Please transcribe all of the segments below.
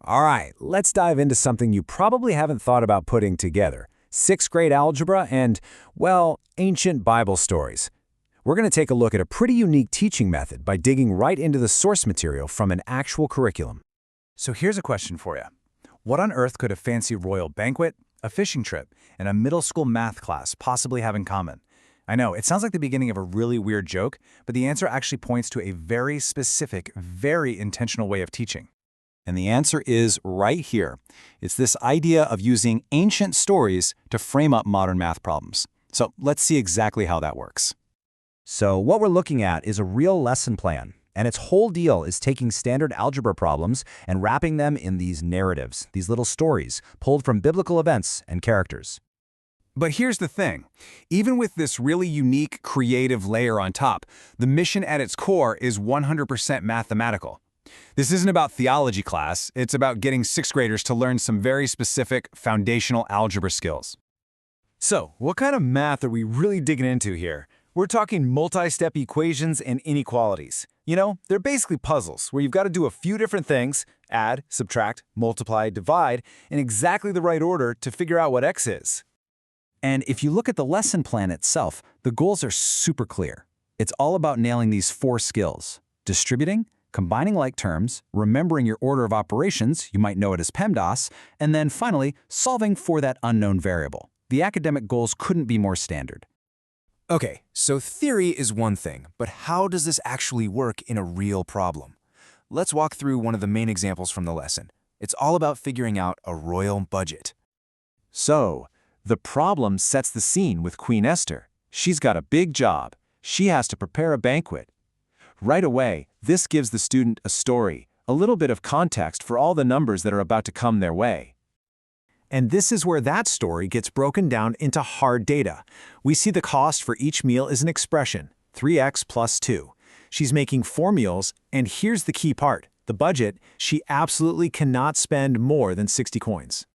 All right, let's dive into something you probably haven't thought about putting together. Sixth grade algebra and, well, ancient Bible stories. We're going to take a look at a pretty unique teaching method by digging right into the source material from an actual curriculum. So here's a question for you. What on earth could a fancy royal banquet, a fishing trip, and a middle school math class possibly have in common? I know, it sounds like the beginning of a really weird joke, but the answer actually points to a very specific, very intentional way of teaching. And the answer is right here. It's this idea of using ancient stories to frame up modern math problems. So let's see exactly how that works. So what we're looking at is a real lesson plan, and its whole deal is taking standard algebra problems and wrapping them in these narratives, these little stories, pulled from biblical events and characters. But here's the thing. Even with this really unique, creative layer on top, the mission at its core is 100% mathematical. This isn't about theology class, it's about getting sixth graders to learn some very specific foundational algebra skills. So, what kind of math are we really digging into here? We're talking multi-step equations and inequalities. You know, they're basically puzzles where you've got to do a few different things, add, subtract, multiply, divide, in exactly the right order to figure out what x is. And if you look at the lesson plan itself, the goals are super clear. It's all about nailing these 4 skills: distributing, combining like terms, remembering your order of operations, you might know it as PEMDAS, and then finally, solving for that unknown variable. The academic goals couldn't be more standard. Okay, so theory is one thing, but how does this actually work in a real problem? Let's walk through one of the main examples from the lesson. It's all about figuring out a royal budget. So, the problem sets the scene with Queen Esther. She's got a big job. She has to prepare a banquet. Right away, this gives the student a story, a little bit of context for all the numbers that are about to come their way. And this is where that story gets broken down into hard data. We see the cost for each meal is an expression, 3x plus 2. She's making 4 meals, and here's the key part, the budget. She absolutely cannot spend more than 60 coins.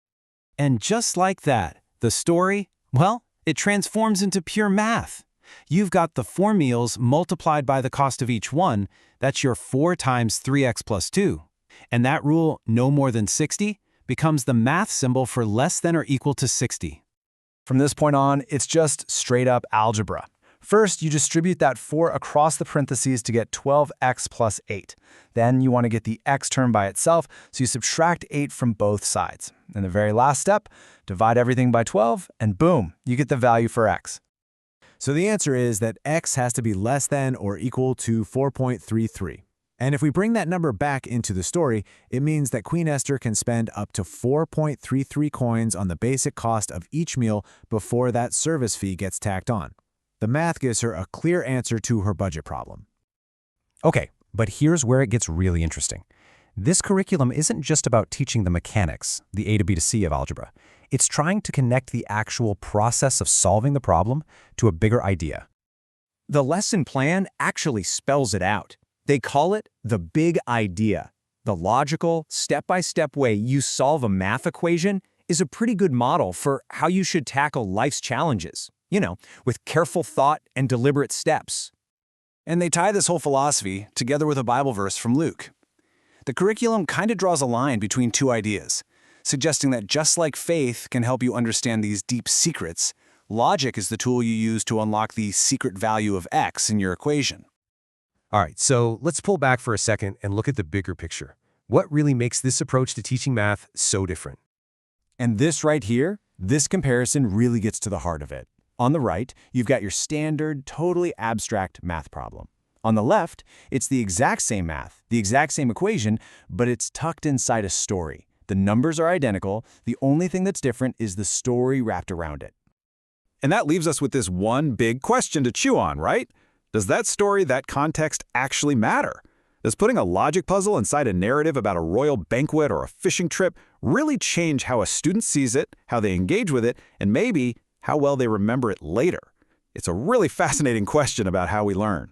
And just like that, the story, well, it transforms into pure math. You've got the 4 meals multiplied by the cost of each one. That's your 4 times 3x plus 2. And that rule, no more than 60, becomes the math symbol for less than or equal to 60. From this point on, it's just straight-up algebra. First, you distribute that 4 across the parentheses to get 12x plus 8. Then you want to get the x term by itself, so you subtract 8 from both sides. In the very last step, divide everything by 12, and boom, you get the value for x. So the answer is that x has to be less than or equal to 4.33. And if we bring that number back into the story, it means that Queen Esther can spend up to 4.33 coins on the basic cost of each meal before that service fee gets tacked on. The math gives her a clear answer to her budget problem. Okay, but here's where it gets really interesting. This curriculum isn't just about teaching the mechanics, the A to B to C of algebra. It's trying to connect the actual process of solving the problem to a bigger idea. The lesson plan actually spells it out. They call it the big idea. The logical, step-by-step way you solve a math equation is a pretty good model for how you should tackle life's challenges, with careful thought and deliberate steps. And they tie this whole philosophy together with a Bible verse from Luke. The curriculum kind of draws a line between 2 ideas, suggesting that just like faith can help you understand these deep secrets, logic is the tool you use to unlock the secret value of x in your equation. All right, so let's pull back for a second and look at the bigger picture. What really makes this approach to teaching math so different? And this right here, this comparison really gets to the heart of it. On the right, you've got your standard, totally abstract math problem. On the left, it's the exact same math, the exact same equation, but it's tucked inside a story. The numbers are identical. The only thing that's different is the story wrapped around it. And that leaves us with this one big question to chew on, right? Does that story, that context, actually matter? Does putting a logic puzzle inside a narrative about a royal banquet or a fishing trip really change how a student sees it, how they engage with it, and maybe how well they remember it later? It's a really fascinating question about how we learn.